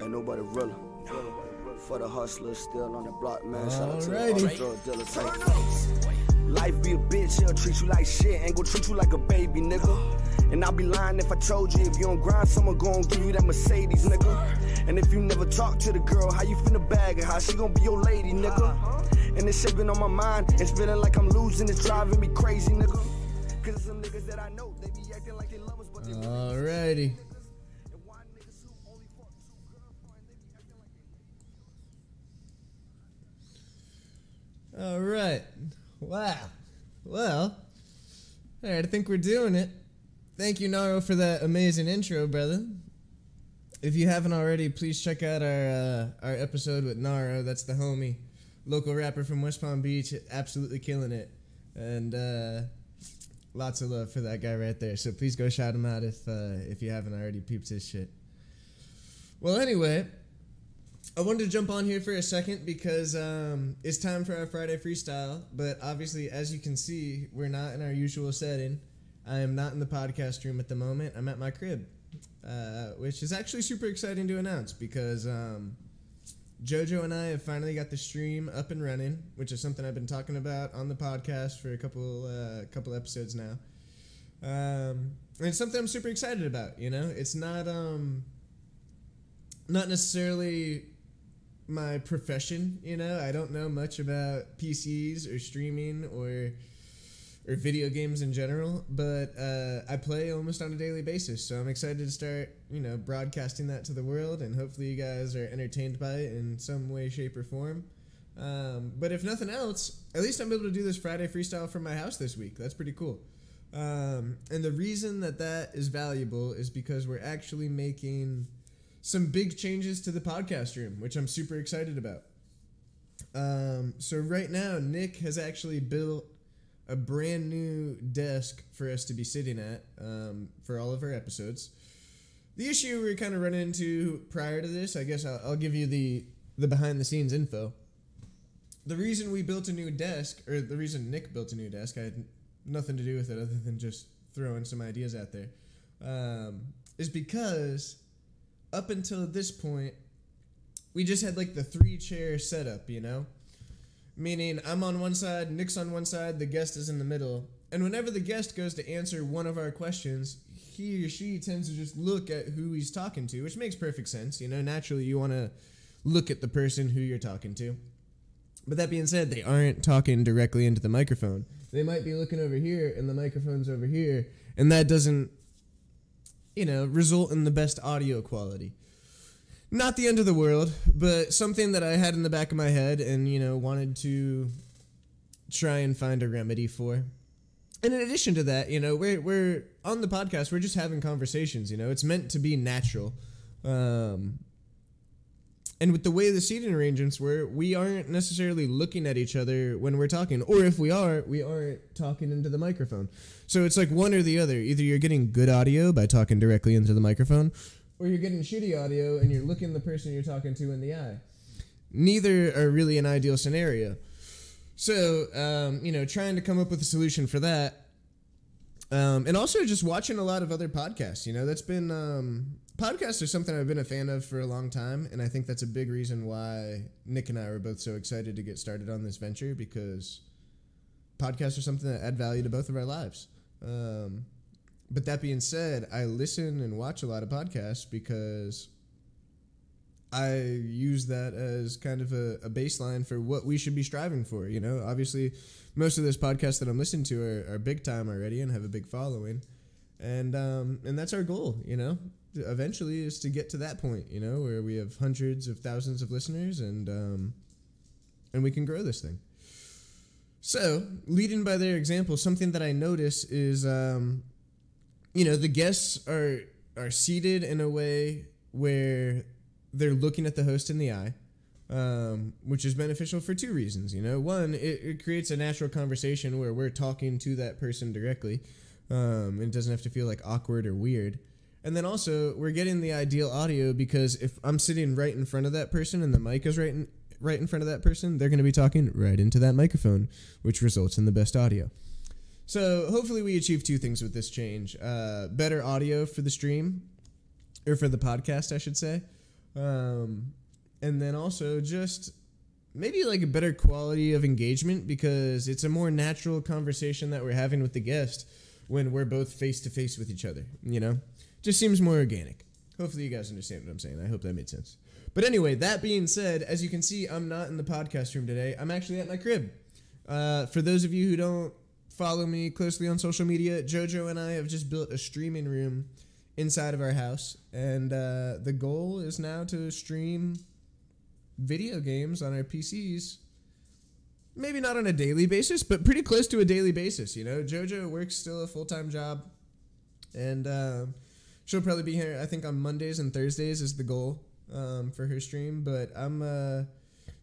Ain't nobody realer. For the hustlers still on the block, man. Shout out to Alrighty. the drug dealers. Life be a bitch, he'll treat you like shit. Ain't gon' treat you like a baby, nigga. And I'll be lying if I told you if you don't grind, someone gon' give you that Mercedes, nigga. And if you never talk to the girl, how you finna bag her? How she gon' be your lady, nigga? And this shit been on my mind. It's feeling like I'm losing. It's driving me crazy, nigga. Cause some niggas that I know, they be acting like they love us, but they Alrighty. All right. Wow. Well, all right, I think we're doing it. Thank you, Naro, for that amazing intro, brother. If you haven't already, please check out our episode with Naro. That's the homie, local rapper from West Palm Beach, absolutely killing it. And lots of love for that guy right there. So please go shout him out if you haven't already peeped his shit. Well, anyway, I wanted to jump on here for a second because it's time for our Friday Freestyle, but obviously, as you can see, we're not in our usual setting. I am not in the podcast room at the moment. I'm at my crib, which is actually super exciting to announce because JoJo and I have finally got the stream up and running, which is something I've been talking about on the podcast for a couple episodes now. And it's something I'm super excited about, you know? It's not necessarily my profession, you know. I don't know much about PCs or streaming or video games in general, but I play almost on a daily basis, so I'm excited to start, you know, broadcasting that to the world, and hopefully you guys are entertained by it in some way, shape, or form. But if nothing else, at least I'm able to do this Friday Freestyle from my house this week. That's pretty cool. And the reason that is valuable is because we're actually making some big changes to the podcast room, which I'm super excited about. So right now, Nick has actually built a brand new desk for us to be sitting at for all of our episodes. The issue we kind of run into prior to this, I guess I'll give you the behind-the-scenes info. The reason we built a new desk, or the reason Nick built a new desk, I had nothing to do with it other than just throwing some ideas out there, is because up until this point, we just had like the 3-chair setup, you know? Meaning I'm on one side, Nick's on one side, the guest is in the middle. And whenever the guest goes to answer one of our questions, he or she tends to just look at who he's talking to, which makes perfect sense. You know, naturally you want to look at the person who you're talking to. But that being said, they aren't talking directly into the microphone. They might be looking over here and the microphone's over here, and that doesn't, you know, result in the best audio quality. Not the end of the world, but something that I had in the back of my head and, you know, wanted to try and find a remedy for. And in addition to that, you know, we're on the podcast, we're just having conversations, you know, it's meant to be natural. And with the way the seating arrangements were, we aren't necessarily looking at each other when we're talking, or if we aren't talking into the microphone. So it's like one or the other. Either you're getting good audio by talking directly into the microphone, or you're getting shitty audio and you're looking the person you're talking to in the eye. Neither are really an ideal scenario. So, you know, trying to come up with a solution for that. And also just watching a lot of other podcasts, you know, that's been, podcasts are something I've been a fan of for a long time. And I think that's a big reason why Nick and I were both so excited to get started on this venture, because podcasts are something that add value to both of our lives. But that being said, I listen and watch a lot of podcasts because I use that as kind of a baseline for what we should be striving for. You know, obviously, most of those podcasts that I'm listening to are big time already and have a big following, and that's our goal. You know, eventually is to get to that point. You know, where we have hundreds of thousands of listeners and we can grow this thing. So, leading by their example, something that I notice is, you know, the guests are seated in a way where they're looking at the host in the eye, which is beneficial for two reasons. You know, one, it creates a natural conversation where we're talking to that person directly. It doesn't have to feel like awkward or weird. And then also, we're getting the ideal audio because if I'm sitting right in front of that person and the mic is right in front of that person, they're going to be talking right into that microphone, which results in the best audio. So hopefully we achieve two things with this change. Better audio for the stream, or for the podcast, I should say. And then also just maybe like a better quality of engagement, because it's a more natural conversation that we're having with the guest when we're both face to face with each other, you know? Just seems more organic. Hopefully you guys understand what I'm saying. I hope that made sense. But anyway, that being said, as you can see, I'm not in the podcast room today. I'm actually at my crib. For those of you who don't follow me closely on social media, JoJo and I have just built a streaming room inside of our house, and the goal is now to stream video games on our PCs. Maybe not on a daily basis, but pretty close to a daily basis, you know? JoJo works still a full-time job, and she'll probably be here, I think, on Mondays and Thursdays is the goal for her stream. But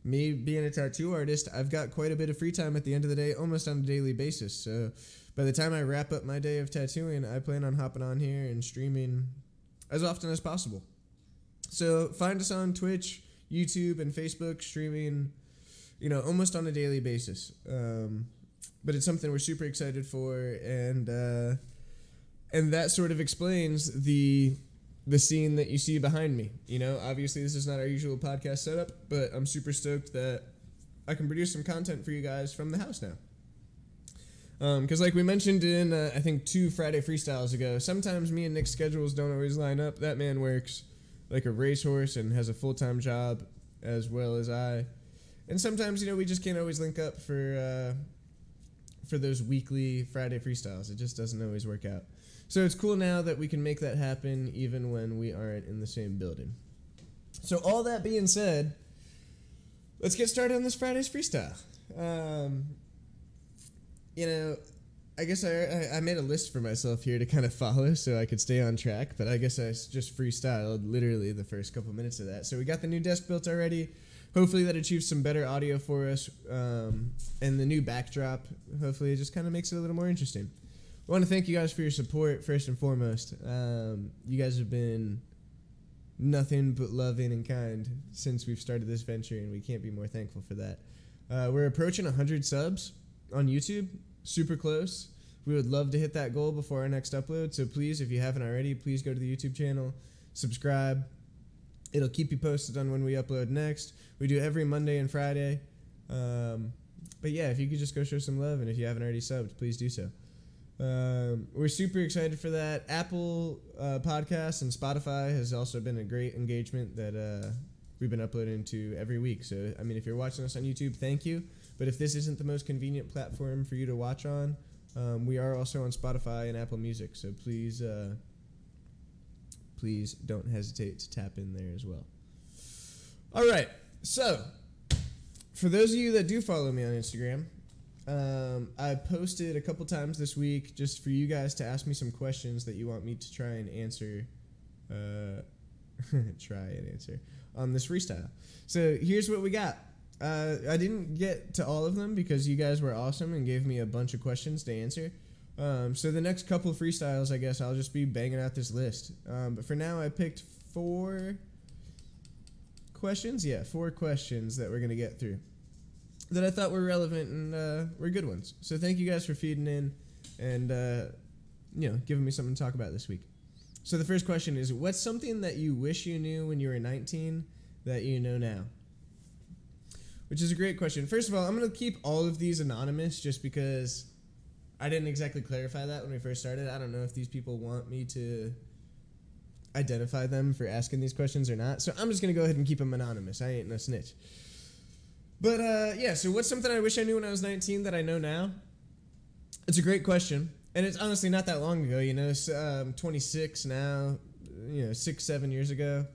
me being a tattoo artist, I've got quite a bit of free time at the end of the day, almost on a daily basis. So by the time I wrap up my day of tattooing, I plan on hopping on here and streaming as often as possible. So find us on Twitch, YouTube, and Facebook, streaming, you know, almost on a daily basis. But it's something we're super excited for, and that sort of explains the scene that you see behind me. You know, obviously this is not our usual podcast setup, but I'm super stoked that I can produce some content for you guys from the house now. Because like we mentioned in, I think 2 Friday Freestyles ago, sometimes me and Nick's schedules don't always line up. That man works like a racehorse and has a full-time job as well as I. And sometimes, you know, we just can't always link up for those weekly Friday Freestyles. It just doesn't always work out. So it's cool now that we can make that happen even when we aren't in the same building. So all that being said, let's get started on this Friday's Freestyle. You know, I guess I made a list for myself here to kind of follow so I could stay on track, but I guess I just freestyled literally the first couple minutes of that. So we got the new desk built already. Hopefully that achieves some better audio for us, and the new backdrop, hopefully it just kind of makes it a little more interesting. I want to thank you guys for your support, first and foremost. You guys have been nothing but loving and kind since we've started this venture, and we can't be more thankful for that. We're approaching 100 subs on YouTube, super close. We would love to hit that goal before our next upload, so please, if you haven't already, please go to the YouTube channel, subscribe. It'll keep you posted on when we upload next. We do every Monday and Friday. But yeah, if you could just go show some love, and if you haven't already subbed, please do so. We're super excited for that. Apple Podcasts and Spotify has also been a great engagement that we've been uploading to every week. So, I mean, if you're watching us on YouTube, thank you. But if this isn't the most convenient platform for you to watch on, we are also on Spotify and Apple Music. So please don't hesitate to tap in there as well. All right. So, for those of you that do follow me on Instagram, I posted a couple times this week just for you guys to ask me some questions that you want me to try and answer on this freestyle. So here's what we got. I didn't get to all of them because you guys were awesome and gave me a bunch of questions to answer. So the next couple of freestyles, I guess I'll just be banging out this list. But for now, I picked 4 questions. Yeah, 4 questions that we're going to get through that I thought were relevant and were good ones. So thank you guys for feeding in and, giving me something to talk about this week. So the first question is, what's something that you wish you knew when you were 19 that you know now? Which is a great question. First of all, I'm going to keep all of these anonymous just because I didn't exactly clarify that when we first started. I don't know if these people want me to identify them for asking these questions or not. So I'm just going to go ahead and keep them anonymous. I ain't no snitch. But, so what's something I wish I knew when I was 19 that I know now? It's a great question. And it's honestly not that long ago, you know. I'm 26 now, 6-7 years ago.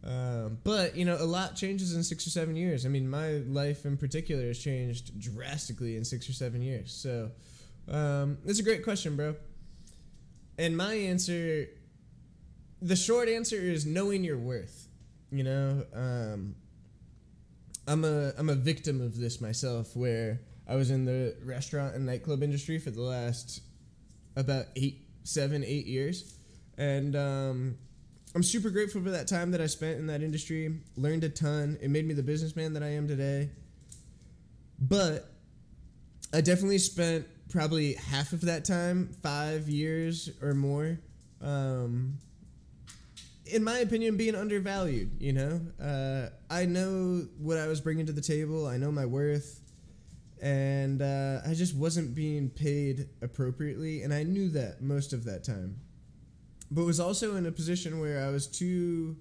But, a lot changes in 6 or 7 years. I mean, my life in particular has changed drastically in 6 or 7 years. So, it's a great question, bro. And my answer, the short answer is knowing your worth. I'm a victim of this myself, where I was in the restaurant and nightclub industry for the last about 7, 8 years. And I'm super grateful for that time that I spent in that industry. Learned a ton. It made me the businessman that I am today. But I definitely spent probably half of that time, 5 years or more, in my opinion, being undervalued, you know? I know what I was bringing to the table. I know my worth. And I just wasn't being paid appropriately. And I knew that most of that time. But was also in a position where I was too,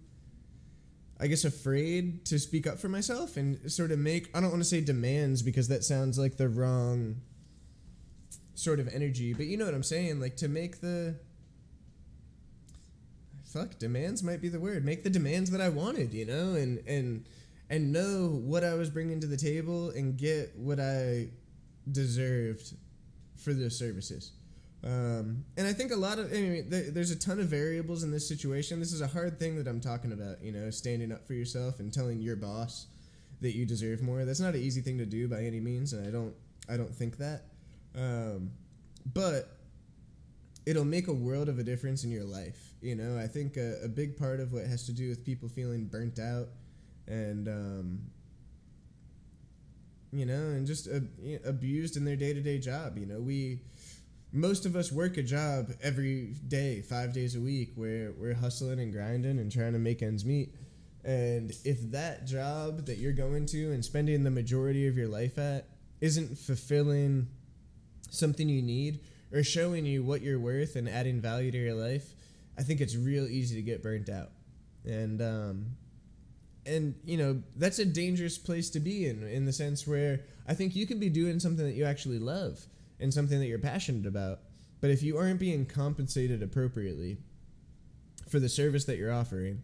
I guess, afraid to speak up for myself and sort of make, I don't want to say demands because that sounds like the wrong sort of energy. But you know what I'm saying? Like to make the... demands might be the word. Make the demands that I wanted, you know, and know what I was bringing to the table and get what I deserved for those services. And I think there's a ton of variables in this situation. This is a hard thing that I'm talking about, you know, standing up for yourself and telling your boss that you deserve more. That's not an easy thing to do by any means, and I don't think that. But it'll make a world of a difference in your life. You know, I think a big part of what has to do with people feeling burnt out and, you know, and just abused in their day-to-day job. You know, most of us work a job every day, 5 days a week, where we're hustling and grinding and trying to make ends meet. And if that job that you're going to and spending the majority of your life at isn't fulfilling something you need or showing you what you're worth and adding value to your life, I think it's real easy to get burnt out. And you know, that's a dangerous place to be in the sense where I think you can be doing something that you actually love and something that you're passionate about, but if you aren't being compensated appropriately for the service that you're offering,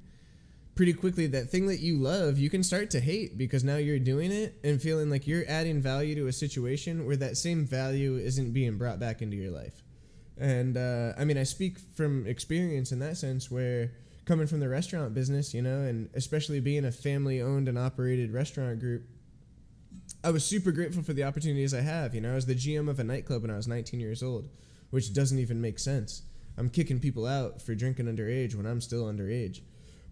pretty quickly that thing that you love, you can start to hate because now you're doing it and feeling like you're adding value to a situation where that same value isn't being brought back into your life. And, I mean, I speak from experience in that sense where coming from the restaurant business, you know, and especially being a family-owned and operated restaurant group, I was super grateful for the opportunities I have. You know, I was the GM of a nightclub when I was 19 years old, which doesn't even make sense. I'm kicking people out for drinking underage when I'm still underage.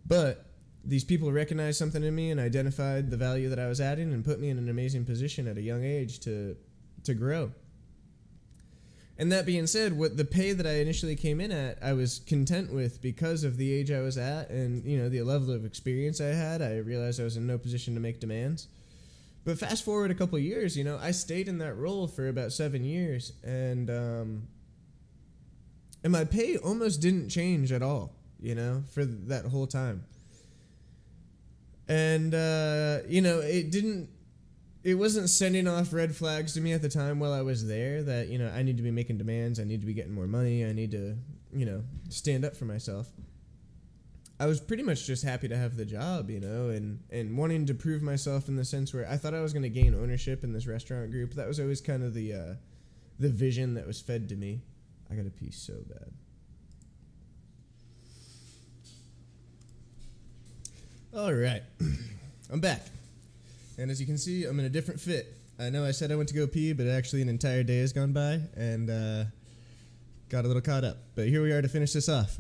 But these people recognized something in me and identified the value that I was adding and put me in an amazing position at a young age to grow. And that being said, what the pay that I initially came in at, I was content with because of the age I was at and, you know, the level of experience I had. I realized I was in no position to make demands. But fast forward a couple of years, you know, I stayed in that role for about 7 years, and my pay almost didn't change at all, you know, for that whole time. And, you know, it wasn't sending off red flags to me at the time while I was there that, you know, I need to be making demands, I need to be getting more money, I need to, you know, stand up for myself. I was pretty much just happy to have the job, you know, and wanting to prove myself in the sense where I thought I was going to gain ownership in this restaurant group. That was always kind of the vision that was fed to me. I got to pee so bad. All right, I'm back. And as you can see, I'm in a different fit. I know I said I went to go pee, but actually an entire day has gone by and got a little caught up. But here we are to finish this off.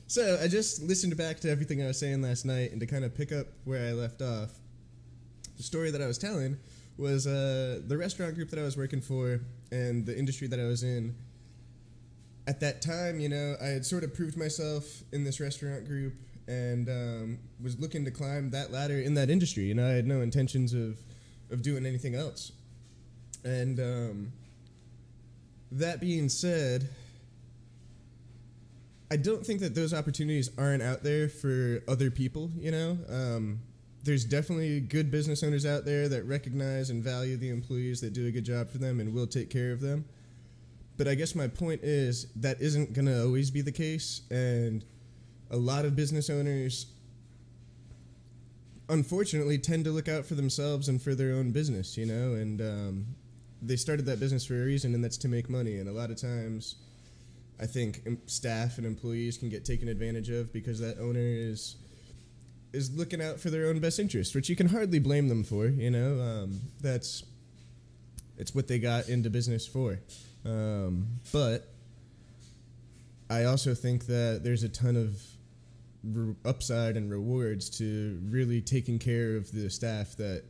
So I just listened back to everything I was saying last night, and to kind of pick up where I left off, the story that I was telling was the restaurant group that I was working for and the industry that I was in. At that time, you know, I had sort of proved myself in this restaurant group and was looking to climb that ladder in that industry. You know, I had no intentions of doing anything else. And that being said, I don't think that those opportunities aren't out there for other people, you know? There's definitely good business owners out there that recognize and value the employees that do a good job for them and will take care of them. But I guess my point is that isn't going to always be the case, and a lot of business owners, unfortunately, tend to look out for themselves and for their own business, you know? And they started that business for a reason, and that's to make money. And a lot of times, I think staff and employees can get taken advantage of because that owner is looking out for their own best interest, which you can hardly blame them for, you know. It's what they got into business for. But I also think that there's a ton of upside and rewards to really taking care of the staff that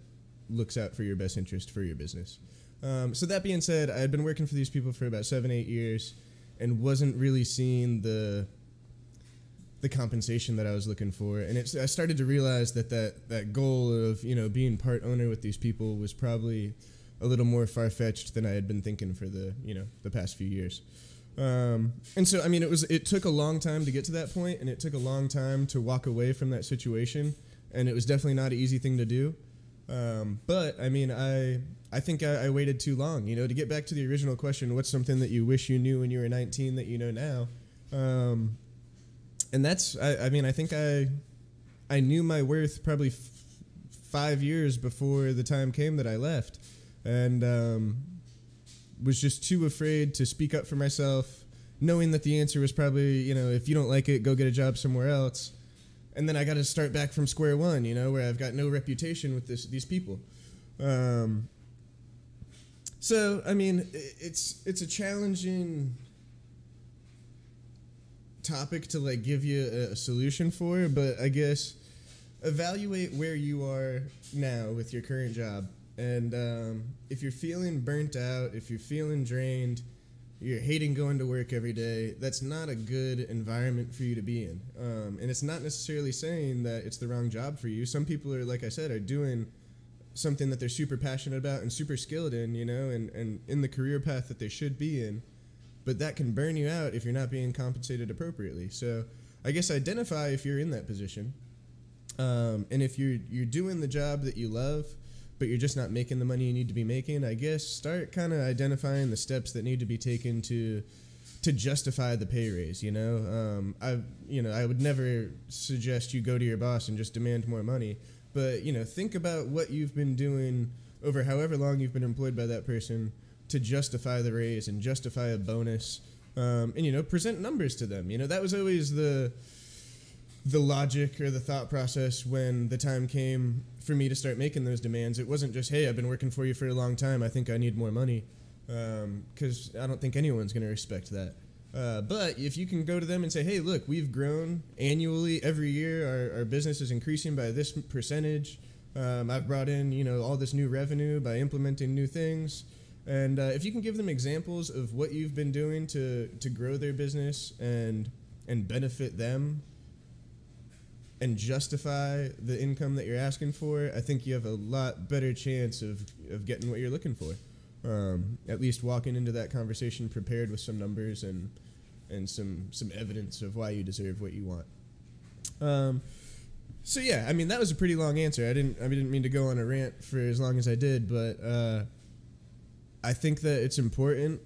looks out for your best interest for your business. So that being said, I had been working for these people for about 7-8 years and wasn't really seeing the the compensation that I was looking for. And I started to realize that goal of, being part owner with these people was probably a little more far-fetched than I had been thinking for the past few years. And so, it took a long time to get to that point, and it took a long time to walk away from that situation, and it was definitely not an easy thing to do. But I think I waited too long, to get back to the original question, what's something that you wish you knew when you were 19 that you know now? And that's, I think I knew my worth probably 5 years before the time came that I left, and was just too afraid to speak up for myself, knowing that the answer was probably, if you don't like it, go get a job somewhere else. And then I got to start back from square one, where I've got no reputation with these people. So, it's a challenging topic to give you a solution for, but I guess evaluate where you are now with your current job. And if you're feeling burnt out, if you're feeling drained, you're hating going to work every day, that's not a good environment for you to be in. And it's not necessarily saying that it's the wrong job for you. Some people are, like I said, are doing something that they're super passionate about and super skilled in, and in the career path that they should be in. But that can burn you out if you're not being compensated appropriately. So I guess identify if you're in that position. And if you're doing the job that you love, but you're just not making the money you need to be making, I guess start kind of identifying the steps that need to be taken to justify the pay raise. I would never suggest you go to your boss and just demand more money, but think about what you've been doing over however long you've been employed by that person to justify the raise and justify a bonus, and present numbers to them. That was always the logic or the thought process when the time came for me to start making those demands. It wasn't just, hey, I've been working for you for a long time, I think I need more money, because I don't think anyone's going to respect that. But if you can go to them and say, hey, look, we've grown annually every year, our business is increasing by this percentage, I've brought in all this new revenue by implementing new things, and if you can give them examples of what you've been doing to grow their business and benefit them, and justify the income that you're asking for, I think you have a lot better chance of getting what you're looking for. At least walking into that conversation prepared with some numbers and some evidence of why you deserve what you want. So yeah, that was a pretty long answer. I didn't mean to go on a rant for as long as I did, but I think that it's important,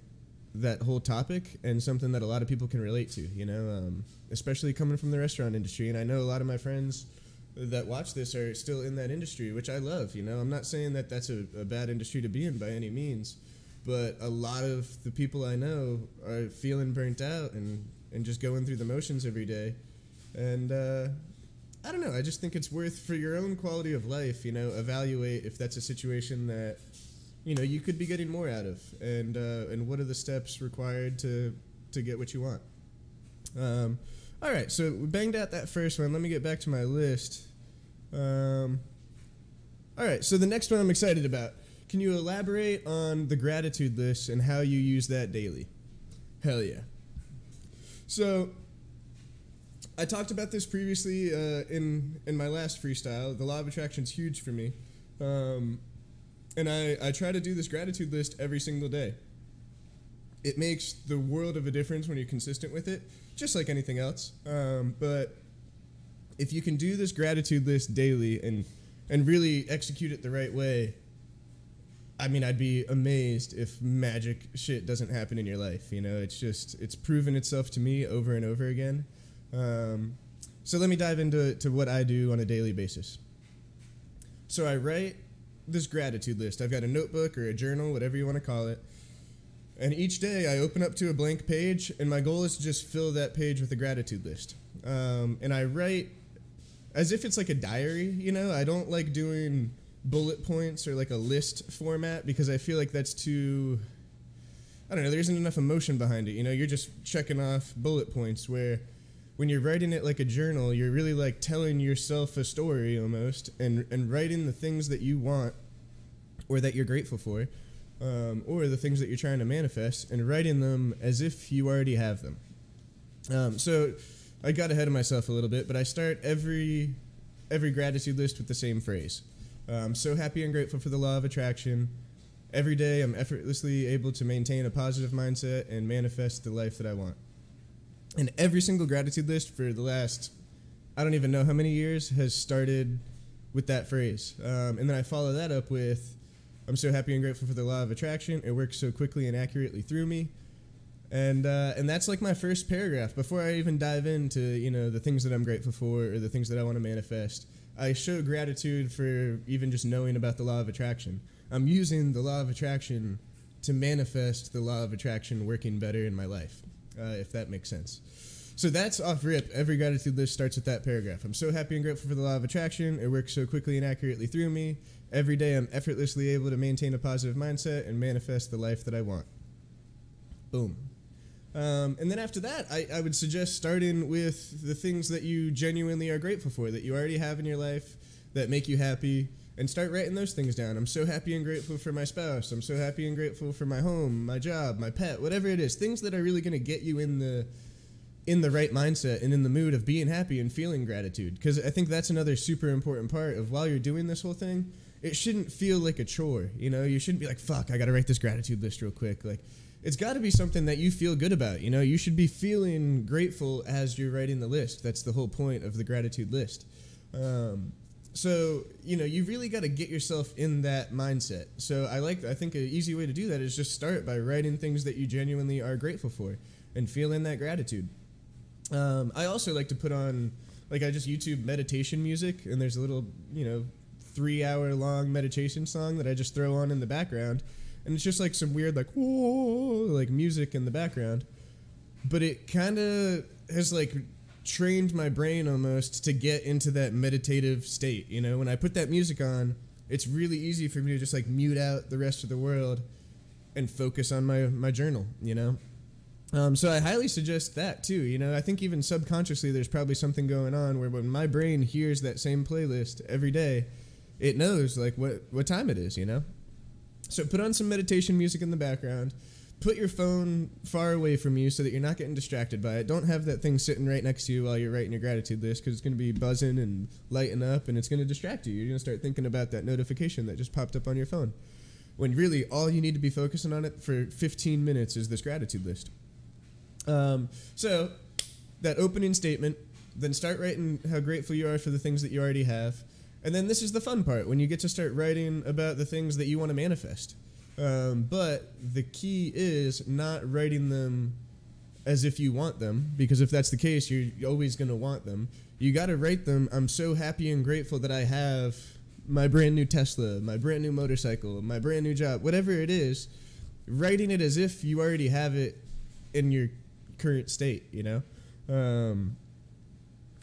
that whole topic, and something that a lot of people can relate to, especially coming from the restaurant industry. And I know a lot of my friends that watch this are still in that industry, which I love. I'm not saying that that's a bad industry to be in by any means, but a lot of the people I know are feeling burnt out and just going through the motions every day. And I don't know, I just think it's worth, for your own quality of life, evaluate if that's a situation that you could be getting more out of, and what are the steps required to get what you want. All right, so we banged out that first one. Let me get back to my list. All right, so the next one I'm excited about. Can you elaborate on the gratitude list and how you use that daily? Hell yeah. So I talked about this previously in my last freestyle. The law of attraction's huge for me. And I try to do this gratitude list every single day. It makes the world of a difference when you're consistent with it, just like anything else. But if you can do this gratitude list daily and really execute it the right way, I'd be amazed if magic shit doesn't happen in your life. It's proven itself to me over and over again. So let me dive into what I do on a daily basis. So I write this gratitude list. I've got a notebook or a journal, whatever you want to call it. And each day I open up to a blank page, and my goal is to just fill that page with a gratitude list. And I write as if it's like a diary, I don't like doing bullet points or like a list format, because I feel like that's too, there isn't enough emotion behind it. You're just checking off bullet points, where when you're writing it like a journal, you're really like telling yourself a story almost, and writing the things that you want or that you're grateful for, or the things that you're trying to manifest, and writing them as if you already have them. So I got ahead of myself a little bit, but I start every gratitude list with the same phrase. I'm so happy and grateful for the law of attraction. Every day I'm effortlessly able to maintain a positive mindset and manifest the life that I want. And every single gratitude list for the last, I don't even know how many years, has started with that phrase. And then I follow that up with, I'm so happy and grateful for the law of attraction. It works so quickly and accurately through me. And that's like my first paragraph. Before I even dive into, the things that I'm grateful for or the things that I want to manifest, I show gratitude for even just knowing about the law of attraction. I'm using the law of attraction to manifest the law of attraction working better in my life, if that makes sense. So that's off rip. Every gratitude list starts with that paragraph. I'm so happy and grateful for the law of attraction. It works so quickly and accurately through me. Every day I'm effortlessly able to maintain a positive mindset and manifest the life that I want. Boom. And then after that, I would suggest starting with the things that you genuinely are grateful for, that you already have in your life, that make you happy, and start writing those things down. I'm so happy and grateful for my spouse. I'm so happy and grateful for my home, my job, my pet, whatever it is. Things that are really going to get you in the right mindset and in the mood of being happy and feeling gratitude. Because I think that's another super important part of while you're doing this whole thing, it shouldn't feel like a chore. You shouldn't be like, fuck, I got to write this gratitude list real quick. Like, it's got to be something that you feel good about. You should be feeling grateful as you're writing the list. That's the whole point of the gratitude list. So, you really got to get yourself in that mindset. So I think an easy way to do that is just start by writing things that you genuinely are grateful for and feel in that gratitude. I also like to put on, I just YouTube meditation music, and there's a little, 3-hour long meditation song that I just throw on in the background. And it's just like some weird, whoa, music in the background. But it kind of has trained my brain almost to get into that meditative state. When I put that music on, it's really easy for me to just mute out the rest of the world and focus on my journal, So I highly suggest that too. I think even subconsciously there's probably something going on where when my brain hears that same playlist every day, it knows what time it is, So put on some meditation music in the background. Put your phone far away from you so that you're not getting distracted by it. Don't have that thing sitting right next to you while you're writing your gratitude list, because it's going to be buzzing and lighting up, and it's going to distract you. You're going to start thinking about that notification that just popped up on your phone, when really all you need to be focusing on it for 15 minutes is this gratitude list. So that opening statement, then start writing how grateful you are for the things that you already have. And then this is the fun part, when you get to start writing about the things that you want to manifest. But the key is not writing them as if you want them, because if that's the case, you're always going to want them. You got to write them, I'm so happy and grateful that I have my brand new Tesla, my brand new motorcycle, my brand new job, whatever it is, writing it as if you already have it in your current state,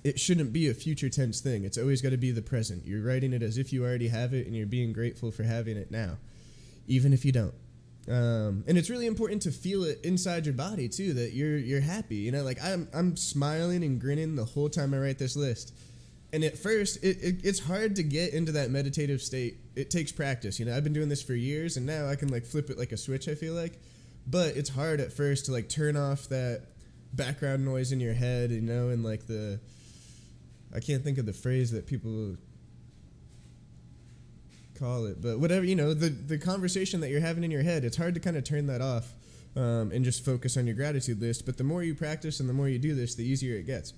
It shouldn't be a future tense thing. It's always got to be the present. You're writing it as if you already have it, and you're being grateful for having it now, even if you don't. And it's really important to feel it inside your body too, that you're happy. I'm smiling and grinning the whole time I write this list. And at first, it's hard to get into that meditative state. It takes practice. I've been doing this for years, and now I can flip it like a switch, I feel like. But it's hard at first to turn off that background noise in your head, and I can't think of the phrase that people call it, but whatever, the conversation that you're having in your head, it's hard to kind of turn that off and just focus on your gratitude list. But the more you practice and the more you do this, the easier it gets.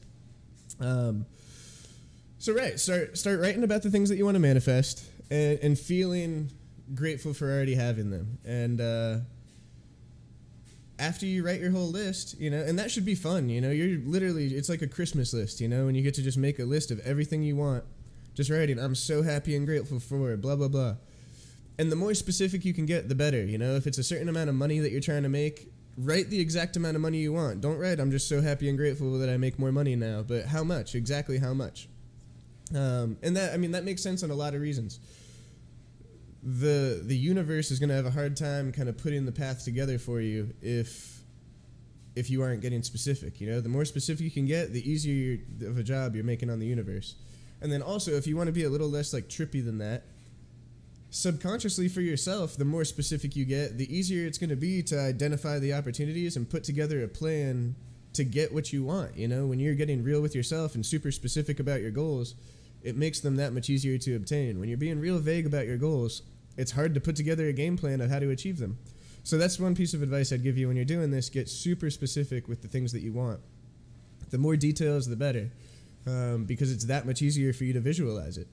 Start writing about the things that you want to manifest and feeling grateful for already having them. And after you write your whole list, and that should be fun, you're literally, it's like a Christmas list, when you get to just make a list of everything you want, just writing, I'm so happy and grateful for blah, blah, blah. And the more specific you can get, the better, if it's a certain amount of money that you're trying to make, write the exact amount of money you want. Don't write, I'm just so happy and grateful that I make more money now, but how much, exactly how much. And that makes sense on a lot of reasons. The universe is going to have a hard time kind of putting the path together for you if you aren't getting specific. The more specific you can get, the easier of a job you're making on the universe. And then also, if you want to be a little less trippy than that, subconsciously for yourself, the more specific you get, the easier it's going to be to identify the opportunities and put together a plan to get what you want. You know, when you're getting real with yourself and super specific about your goals, it makes them that much easier to obtain. When you're being real vague about your goals, it's hard to put together a game plan of how to achieve them. So that's one piece of advice I'd give you when you're doing this. Get super specific with the things that you want. The more details, the better, because it's that much easier for you to visualize it.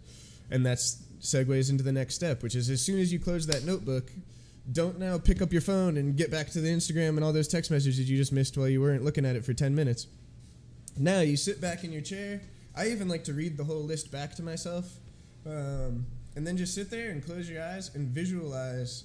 And that's segues into the next step, which is as soon as you close that notebook, don't now pick up your phone and get back to the Instagram and all those text messages you just missed while you weren't looking at it for 10 minutes. Now you sit back in your chair. I even like to read the whole list back to myself, and then just sit there and close your eyes and visualize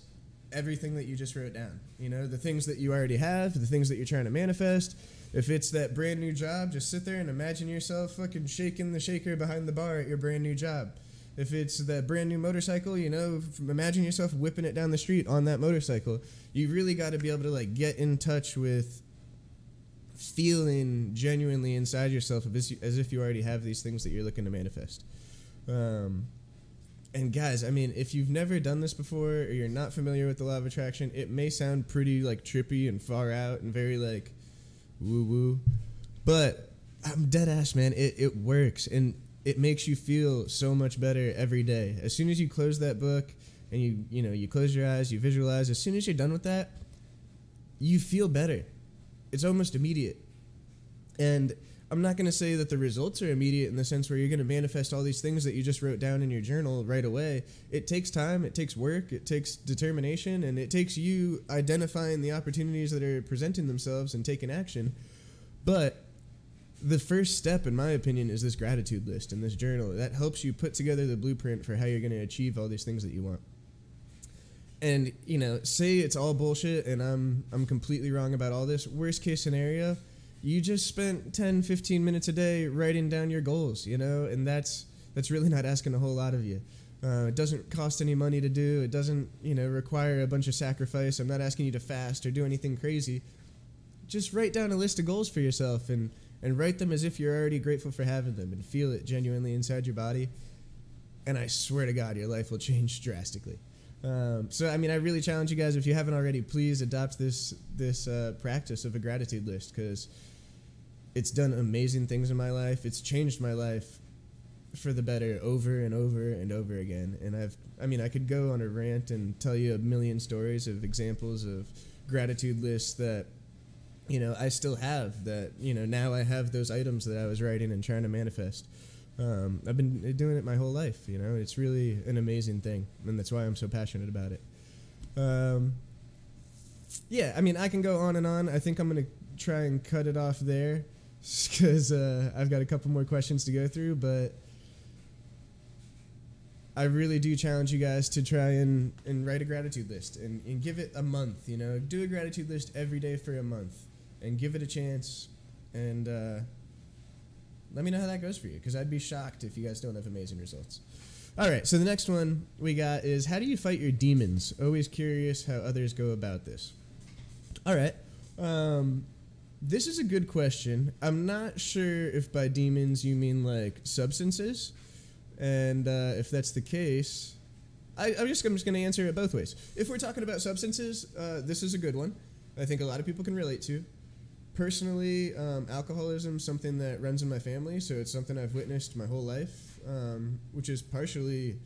everything that you just wrote down. You know, the things that you already have, the things that you're trying to manifest. If it's that brand new job, just sit there and imagine yourself fucking shaking the shaker behind the bar at your brand new job. If it's that brand new motorcycle, you know, imagine yourself whipping it down the street on that motorcycle. You really got to be able to like get in touch with feeling genuinely inside yourself as if you already have these things that you're looking to manifest. And guys, I mean, if you've never done this before or you're not familiar with the law of attraction, it may sound pretty like trippy and far out and very like woo woo, but I'm dead ass, man. It works and it makes you feel so much better every day. As soon as you close that book and you close your eyes, you visualize, as soon as you're done with that, you feel better. It's almost immediate. And I'm not going to say that the results are immediate in the sense where you're going to manifest all these things that you just wrote down in your journal right away. It takes time, it takes work, it takes determination, and it takes you identifying the opportunities that are presenting themselves and taking action. But the first step, in my opinion, is this gratitude list and this journal. That helps you put together the blueprint for how you're going to achieve all these things that you want. And, you know, say it's all bullshit and I'm completely wrong about all this. Worst case scenario, you just spent 10, 15 minutes a day writing down your goals, you know, and that's really not asking a whole lot of you. It doesn't cost any money to do. It doesn't, you know, require a bunch of sacrifice. I'm not asking you to fast or do anything crazy. Just write down a list of goals for yourself and write them as if you're already grateful for having them and feel it genuinely inside your body. And I swear to God, your life will change drastically. So, I mean, I really challenge you guys, if you haven't already, please adopt this practice of a gratitude list, because it's done amazing things in my life. It's changed my life for the better over and over and over again. And I could go on a rant and tell you a million stories of examples of gratitude lists that, you know, I still have, that, you know, now I have those items that I was writing and trying to manifest. I've been doing it my whole life, you know. It's really an amazing thing, and that's why I'm so passionate about it. Yeah, I mean, I can go on and on. I think I'm going to try and cut it off there because I've got a couple more questions to go through, but I really do challenge you guys to try and write a gratitude list and give it a month, you know. Do a gratitude list every day for a month and give it a chance, and let me know how that goes for you, because I'd be shocked if you guys don't have amazing results. All right, so the next one we got is, how do you fight your demons? Always curious how others go about this. All right. This is a good question. I'm not sure if by demons you mean like substances, and if that's the case, I'm just going to answer it both ways. If we're talking about substances, this is a good one. I think a lot of people can relate to. Personally, alcoholism is something that runs in my family, so it's something I've witnessed my whole life, which is partially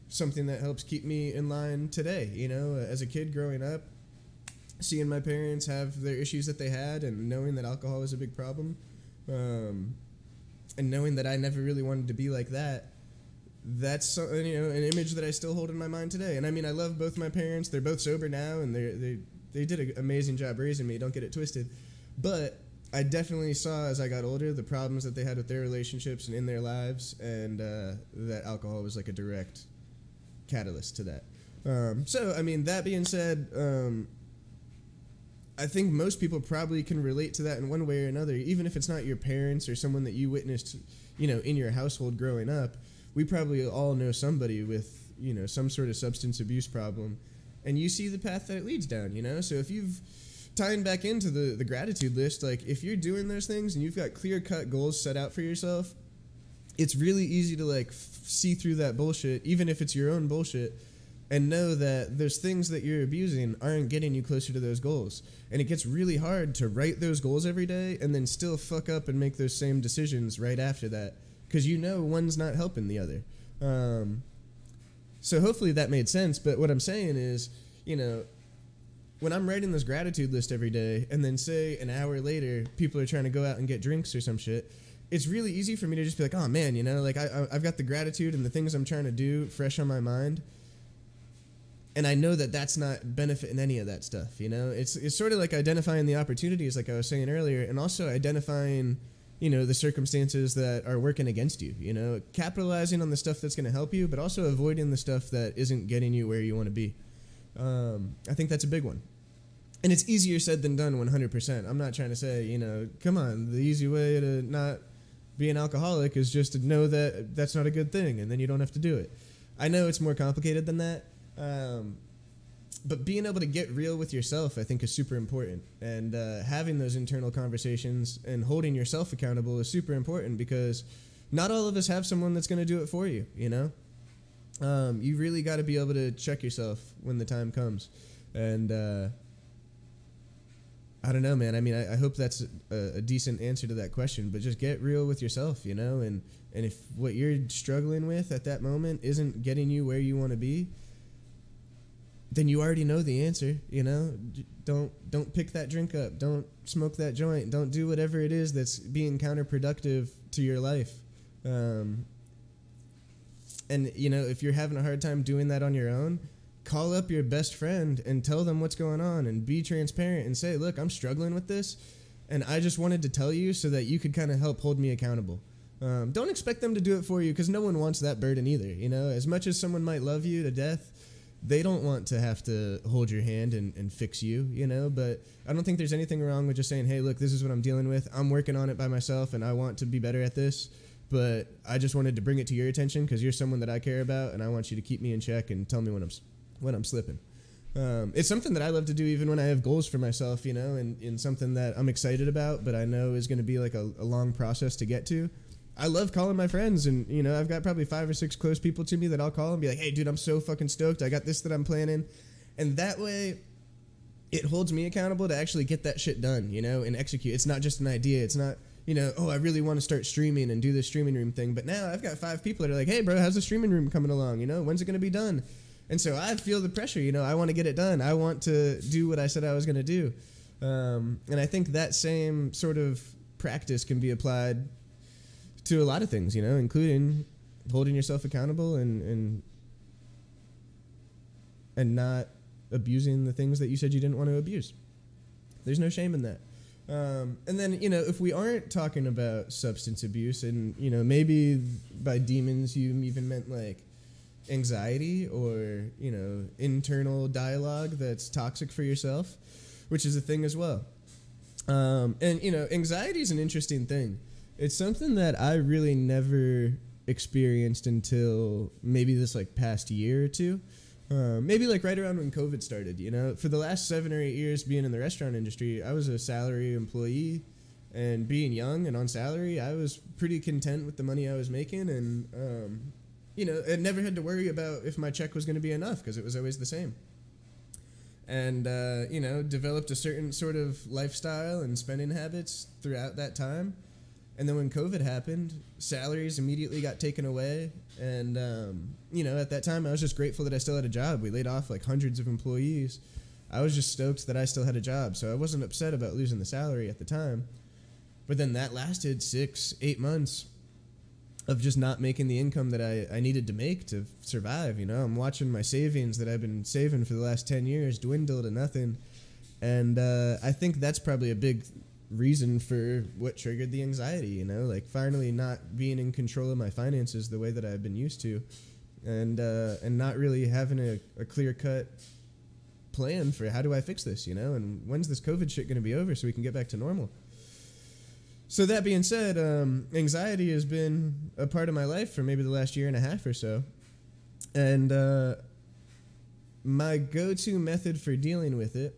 something that helps keep me in line today. You know, as a kid growing up, seeing my parents have their issues that they had and knowing that alcohol was a big problem, and knowing that I never really wanted to be like that, that's, you know, an image that I still hold in my mind today. And I mean, I love both my parents. They're both sober now, and they did an amazing job raising me. Don't get it twisted. But I definitely saw, as I got older, the problems that they had with their relationships and in their lives, and that alcohol was like a direct catalyst to that. So, I mean, that being said, I think most people probably can relate to that in one way or another, even if it's not your parents or someone that you witnessed, you know, in your household growing up. We probably all know somebody with, you know, some sort of substance abuse problem, and you see the path that it leads down, you know? So if you've tying back into the gratitude list, like if you're doing those things and you've got clear-cut goals set out for yourself, it's really easy to like see through that bullshit, even if it's your own bullshit, and know that those things that you're abusing aren't getting you closer to those goals. And it gets really hard to write those goals every day and then still fuck up and make those same decisions right after that, because you know one's not helping the other. So hopefully that made sense. But what I'm saying is, you know, when I'm writing this gratitude list every day and then say an hour later people are trying to go out and get drinks or some shit, it's really easy for me to just be like, oh man, you know, like I've got the gratitude and the things I'm trying to do fresh on my mind. And I know that that's not benefiting any of that stuff, you know? It's sort of like identifying the opportunities, like I was saying earlier, and also identifying, you know, the circumstances that are working against you, you know? Capitalizing on the stuff that's going to help you, but also avoiding the stuff that isn't getting you where you want to be. I think that's a big one. And it's easier said than done 100%. I'm not trying to say, you know, come on, the easy way to not be an alcoholic is just to know that that's not a good thing, and then you don't have to do it. I know it's more complicated than that. But being able to get real with yourself, I think, is super important. And having those internal conversations and holding yourself accountable is super important, because not all of us have someone that's going to do it for you, you know? You really got to be able to check yourself when the time comes. And I don't know, man. I mean, I hope that's a decent answer to that question, but just get real with yourself, you know? And if what you're struggling with at that moment isn't getting you where you want to be, then you already know the answer, you know? Don't pick that drink up. Don't smoke that joint. Don't do whatever it is that's being counterproductive to your life. And, you know, if you're having a hard time doing that on your own, call up your best friend and tell them what's going on and be transparent and say, look, I'm struggling with this, and I just wanted to tell you so that you could kind of help hold me accountable. Don't expect them to do it for you, because no one wants that burden either, you know? As much as someone might love you to death, they don't want to have to hold your hand and fix you, you know? But I don't think there's anything wrong with just saying, hey, look, this is what I'm dealing with. I'm working on it by myself, and I want to be better at this. But I just wanted to bring it to your attention because you're someone that I care about, and I want you to keep me in check and tell me when I'm slipping. It's something that I love to do even when I have goals for myself, you know, and something that I'm excited about, but I know is going to be like a long process to get to. I love calling my friends, and, you know, I've got probably 5 or 6 close people to me that I'll call and be like, hey, dude, I'm so fucking stoked. I got this that I'm planning. And that way it holds me accountable to actually get that shit done, you know, and execute. It's not just an idea. It's not, you know, oh, I really want to start streaming and do this streaming room thing. But now I've got 5 people that are like, hey, bro, how's the streaming room coming along? You know, when's it going to be done? And so I feel the pressure, you know, I want to get it done. I want to do what I said I was going to do. And I think that same sort of practice can be applied to a lot of things, you know, including holding yourself accountable and not abusing the things that you said you didn't want to abuse. There's no shame in that. And then, you know, if we aren't talking about substance abuse, and, you know, maybe by demons you even meant like anxiety or, you know, internal dialogue that's toxic for yourself, which is a thing as well. And, you know, anxiety is an interesting thing. It's something that I really never experienced until maybe this like past year or two. Maybe like right around when COVID started, you know. For the last 7 or 8 years being in the restaurant industry, I was a salary employee, and being young and on salary, I was pretty content with the money I was making, and, you know, I never had to worry about if my check was going to be enough because it was always the same. And, you know, developed a certain sort of lifestyle and spending habits throughout that time. And then when COVID happened, salaries immediately got taken away. And, you know, at that time, I was just grateful that I still had a job. We laid off like hundreds of employees. I was just stoked that I still had a job. So I wasn't upset about losing the salary at the time. But then that lasted 6-8 months of just not making the income that I needed to make to survive. You know, I'm watching my savings that I've been saving for the last 10 years dwindle to nothing. And I think that's probably a big reason for what triggered the anxiety, you know, like finally not being in control of my finances the way that I've been used to, and not really having a clear-cut plan for how do I fix this, you know, and when's this COVID shit going to be over so we can get back to normal. So that being said, anxiety has been a part of my life for maybe the last 1.5 years or so, and my go-to method for dealing with it,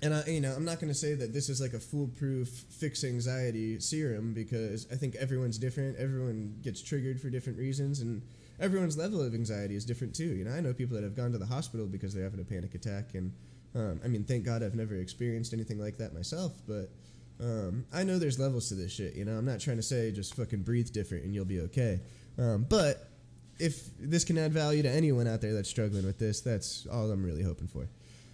And I'm not going to say that this is like a foolproof fix anxiety serum, because I think everyone's different. Everyone gets triggered for different reasons, and everyone's level of anxiety is different too. I know people that have gone to the hospital because they're having a panic attack, and thank God I've never experienced anything like that myself, but I know there's levels to this shit. I'm not trying to say just fucking breathe different and you'll be okay. But if this can add value to anyone out there that's struggling with this, that's all I'm really hoping for.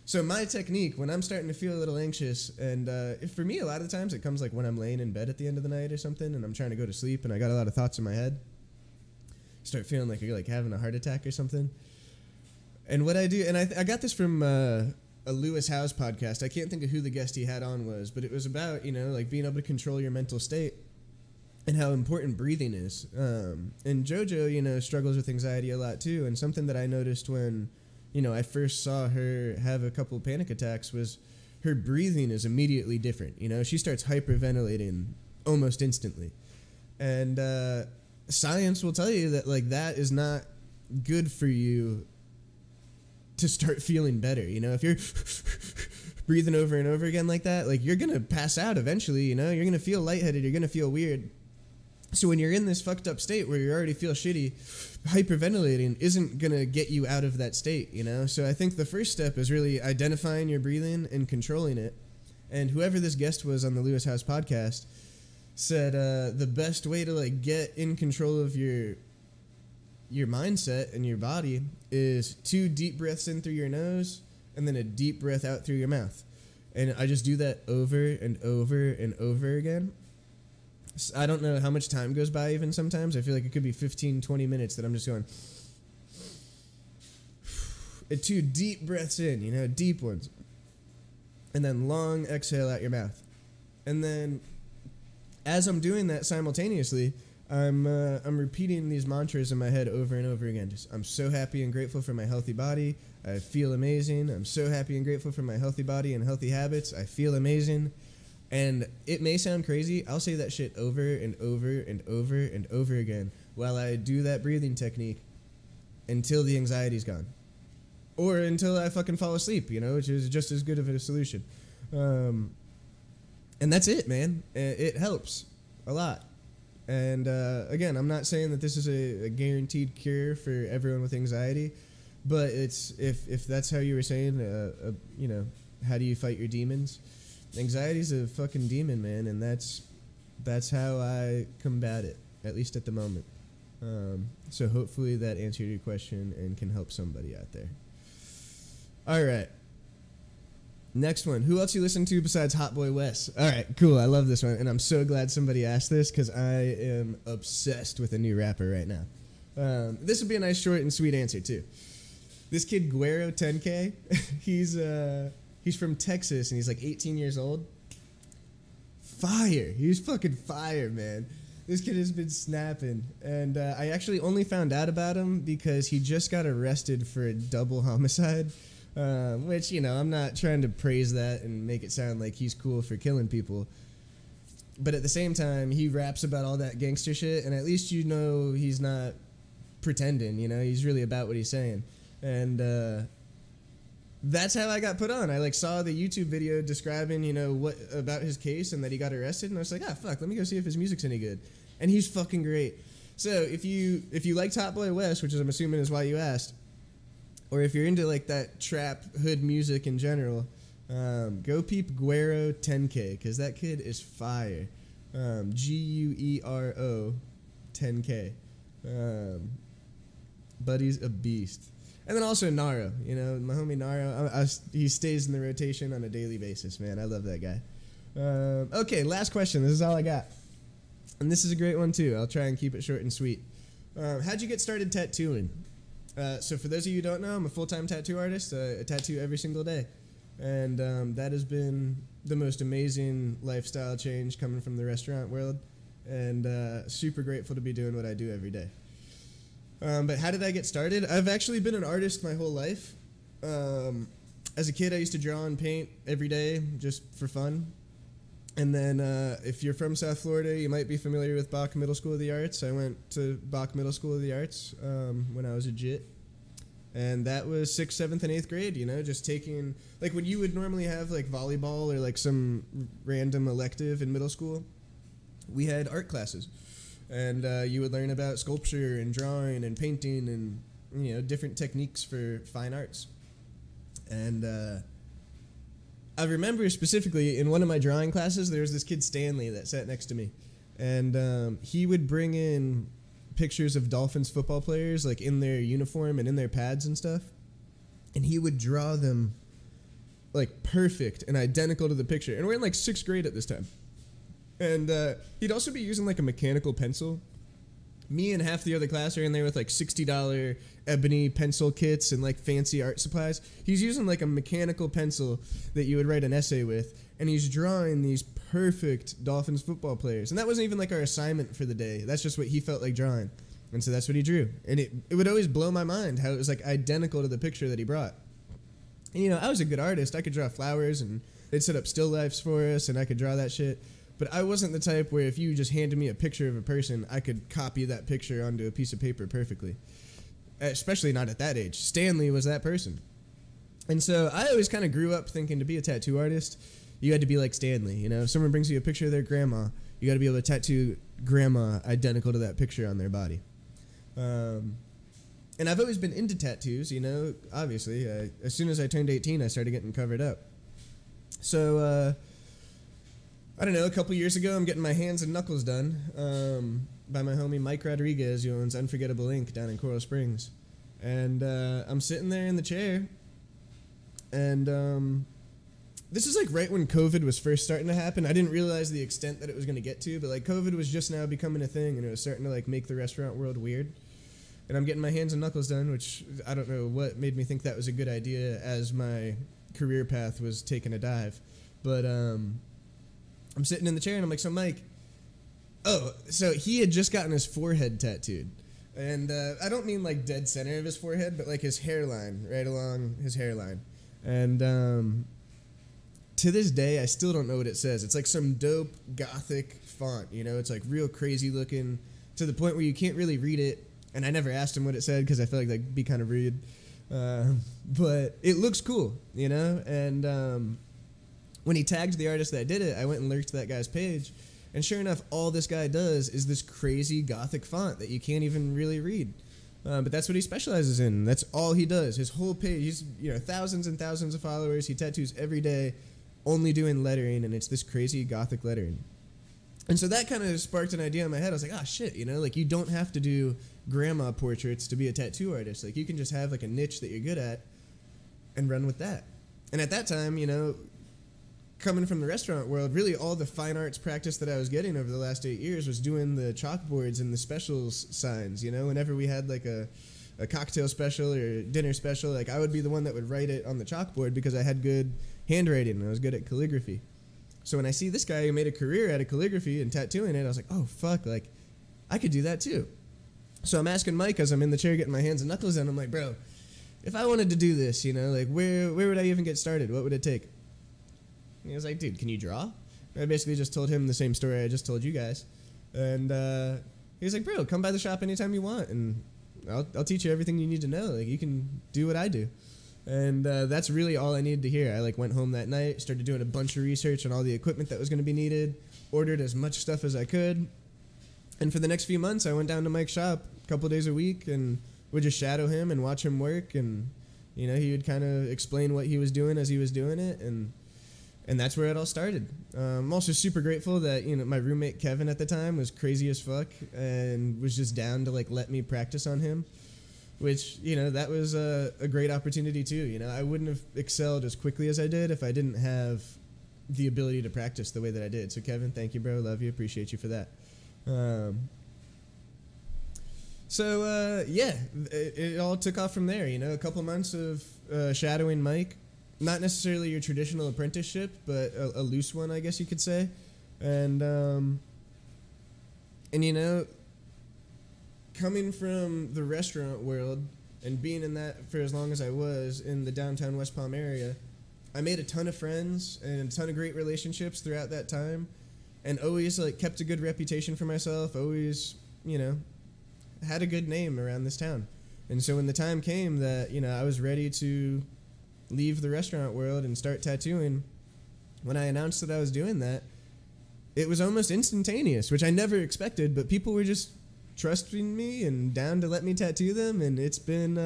So my technique, when I'm starting to feel a little anxious, and for me, a lot of the times it comes like when I'm laying in bed at the end of the night or something, and I'm trying to go to sleep, and I got a lot of thoughts in my head, start feeling like you're like having a heart attack or something. And what I do, and I got this from a Lewis Howes podcast. I can't think of who the guest he had on was, but it was about, like being able to control your mental state and how important breathing is. And JoJo, struggles with anxiety a lot too. And something that I noticed when, I first saw her have a couple panic attacks was her breathing is immediately different. She starts hyperventilating almost instantly. And science will tell you that like that is not good for you to start feeling better. If you're breathing over and over again like that, like you're going to pass out eventually, you're going to feel lightheaded, you're going to feel weird. So when you're in this fucked up state where you already feel shitty, hyperventilating isn't going to get you out of that state, So I think the first step is really identifying your breathing and controlling it. And whoever this guest was on the Lewis Howes podcast said the best way to like get in control of your mindset and your body is 2 deep breaths in through your nose and then a deep breath out through your mouth. And I just do that over and over and over again. I don't know how much time goes by even sometimes. I feel like it could be 15, 20 minutes that I'm just going 2 deep breaths in, deep ones. And then long exhale out your mouth. And then as I'm doing that simultaneously, I'm repeating these mantras in my head over and over again. Just, I'm so happy and grateful for my healthy body. I feel amazing. I'm so happy and grateful for my healthy body and healthy habits. I feel amazing. And it may sound crazy. I'll say that shit over and over and over and over again while I do that breathing technique until the anxiety's gone. Or until I fucking fall asleep, which is just as good of a solution. And that's it, man. It helps a lot. And again, I'm not saying that this is a guaranteed cure for everyone with anxiety, but it's if that's how you were saying, how do you fight your demons? Anxiety's a fucking demon, man, and that's how I combat it, at least at the moment. So hopefully that answered your question and can help somebody out there. All right. Next one. Who else you listen to besides Hot Boy Wes? All right, cool. I love this one, and I'm so glad somebody asked this because I am obsessed with a new rapper right now. This would be a nice short and sweet answer, too. This kid, Guero 10K, he's from Texas, and he's like 18 years old. Fire. He's fucking fire, man. This kid has been snapping, and I actually only found out about him because he just got arrested for a double homicide. Which, I'm not trying to praise that and make it sound like he's cool for killing people. But at the same time, he raps about all that gangster shit, and at least he's not pretending, he's really about what he's saying. And that's how I got put on. I saw the YouTube video describing, what about his case and that he got arrested, and I was like, fuck, let me go see if his music's any good. And he's fucking great. So if you liked Hot Boy West, which I'm assuming is why you asked, or if you're into that trap hood music in general, go peep Guero 10K, because that kid is fire. Guero 10K. Buddy's a beast. And then also Naro, my homie Naro. He stays in the rotation on a daily basis, man. I love that guy. Okay, last question. This is all I got. And this is a great one, too. I'll try and keep it short and sweet. How'd you get started tattooing? So for those of you who don't know, I'm a full-time tattoo artist. I tattoo every single day. And that has been the most amazing lifestyle change coming from the restaurant world. And super grateful to be doing what I do every day. But how did I get started? I've actually been an artist my whole life. As a kid, I used to draw and paint every day just for fun. And then if you're from South Florida, you might be familiar with Bach Middle School of the Arts. I went to Bach Middle School of the Arts when I was a jit. And that was 6th, 7th, and 8th grade, just taking, like, when you would normally have, like, volleyball or, like, some random elective in middle school, we had art classes. And you would learn about sculpture and drawing and painting and, different techniques for fine arts. And I remember specifically in one of my drawing classes, there was this kid, Stanley, that sat next to me. And he would bring in pictures of Dolphins football players, like, in their uniform and in their pads and stuff. And he would draw them, like, perfect and identical to the picture. And we're in, like, 6th grade at this time. And he'd also be using, like, a mechanical pencil. Me and half the other class are in there with, like, $60 ebony pencil kits and, like, fancy art supplies. He's using, like, a mechanical pencil that you would write an essay with. And he's drawing these perfect Dolphins football players. And that wasn't even, like, our assignment for the day. That's just what he felt like drawing. And so that's what he drew. And it would always blow my mind how it was, like, identical to the picture that he brought. And, I was a good artist. I could draw flowers, and they'd set up still lifes for us, and I could draw that shit. But I wasn't the type where if you just handed me a picture of a person, I could copy that picture onto a piece of paper perfectly. Especially not at that age. Stanley was that person. And so I always kind of grew up thinking to be a tattoo artist, you had to be like Stanley. If someone brings you a picture of their grandma, you got to be able to tattoo grandma identical to that picture on their body. And I've always been into tattoos, obviously. As soon as I turned 18, I started getting covered up. So, I don't know, a couple years ago, I'm getting my hands and knuckles done by my homie Mike Rodriguez, who owns Unforgettable Ink down in Coral Springs. And I'm sitting there in the chair, and this is like right when COVID was first starting to happen. I didn't realize the extent that it was going to get to, but like COVID was just now becoming a thing, and it was starting to like make the restaurant world weird. And I'm getting my hands and knuckles done, which I don't know what made me think that was a good idea as my career path was taking a dive. But I'm sitting in the chair, and I'm like, so Mike, so he had just gotten his forehead tattooed. And I don't mean like dead center of his forehead, but like his hairline, right along his hairline. And to this day, I still don't know what it says. It's like some dope gothic font, It's like real crazy looking to the point where you can't really read it. And I never asked him what it said because I feel like that'd be kind of rude. But it looks cool, And when he tagged the artist that did it, I went and lurked that guy's page. And sure enough, all this guy does is this crazy gothic font that you can't even really read. But that's what he specializes in. That's all he does. His whole page, he's thousands and thousands of followers. He tattoos every day, only doing lettering, and it's this crazy gothic lettering. And so that kind of sparked an idea in my head. I was like, oh shit, like you don't have to do grandma portraits to be a tattoo artist. Like you can just have like a niche that you're good at and run with that. And at that time, coming from the restaurant world, really all the fine arts practice that I was getting over the last 8 years was doing the chalkboards and the specials signs, whenever we had like a cocktail special or dinner special, like I would be the one that would write it on the chalkboard because I had good handwriting and I was good at calligraphy. So when I see this guy who made a career out of calligraphy and tattooing it, I was like, oh fuck, like I could do that too. So I'm asking Mike as I'm in the chair getting my hands and knuckles done, I'm like, bro, if I wanted to do this, like where would I even get started? What would it take? And he was like, dude, can you draw? And I basically just told him the same story I just told you guys. And he was like, bro, come by the shop anytime you want, and I'll teach you everything you need to know. Like, you can do what I do. And that's really all I needed to hear. I went home that night, started doing a bunch of research on all the equipment that was going to be needed, ordered as much stuff as I could. And for the next few months, I went down to Mike's shop a couple days a week and would just shadow him and watch him work. And, he would kind of explain what he was doing as he was doing it. And that's where it all started. I'm also super grateful that, my roommate Kevin at the time was crazy as fuck and was just down to let me practice on him, which, that was a great opportunity too. I wouldn't have excelled as quickly as I did if I didn't have the ability to practice the way that I did. So Kevin, thank you, bro. Love you. Appreciate you for that. It all took off from there. A couple months of shadowing Mike. Not necessarily your traditional apprenticeship, but a loose one, I guess you could say. And coming from the restaurant world and being in that for as long as I was in the downtown West Palm area, I made a ton of friends and a ton of great relationships throughout that time, and always kept a good reputation for myself, always, had a good name around this town. And so when the time came that, you know, I was ready to leave the restaurant world and start tattooing, when I announced that I was doing that, it was almost instantaneous, which I never expected, but people were just trusting me and down to let me tattoo them, and it's been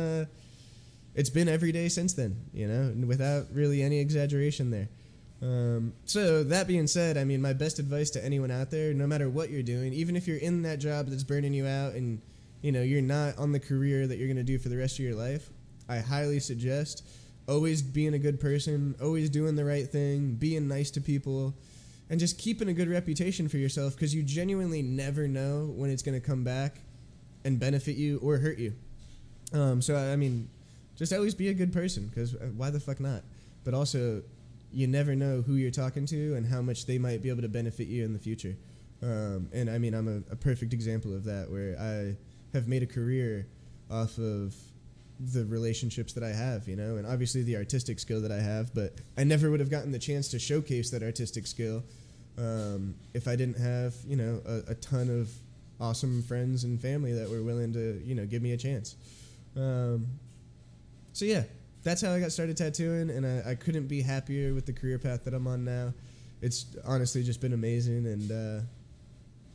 every day since then, you know, without really any exaggeration there. So that being said, I mean, my best advice to anyone out there, no matter what you're doing, even if you're in that job that's burning you out and, you know, you're not on the career that you're going to do for the rest of your life, I highly suggest always being a good person, always doing the right thing, being nice to people, and just keeping a good reputation for yourself, because you genuinely never know when it's going to come back and benefit you or hurt you. So, I mean, just always be a good person, because why the fuck not? But also, you never know who you're talking to and how much they might be able to benefit you in the future. And, I mean, I'm a perfect example of that, where I have made a career off of the relationships that I have, you know, and obviously the artistic skill that I have, but I never would have gotten the chance to showcase that artistic skill if I didn't have, you know, a ton of awesome friends and family that were willing to, you know, give me a chance. So yeah, that's how I got started tattooing, and I couldn't be happier with the career path that I'm on now. It's honestly just been amazing, and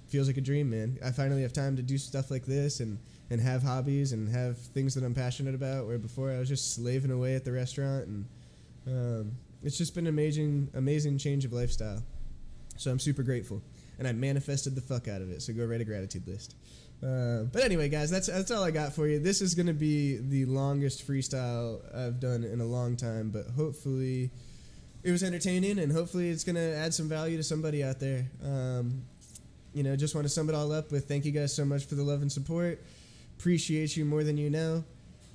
feels like a dream, man. I finally have time to do stuff like this and have hobbies and have things that I'm passionate about, where before I was just slaving away at the restaurant, and it's just been an amazing change of lifestyle. So I'm super grateful, and I manifested the fuck out of it, so go write a gratitude list. But anyway, guys, that's all I got for you. This is going to be the longest freestyle I've done in a long time, but hopefully it was entertaining, and hopefully it's going to add some value to somebody out there. You know, just want to sum it all up with thank you guys so much for the love and support. Appreciate you more than you know.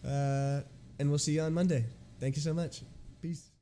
And we'll see you on Monday. Thank you so much. Peace.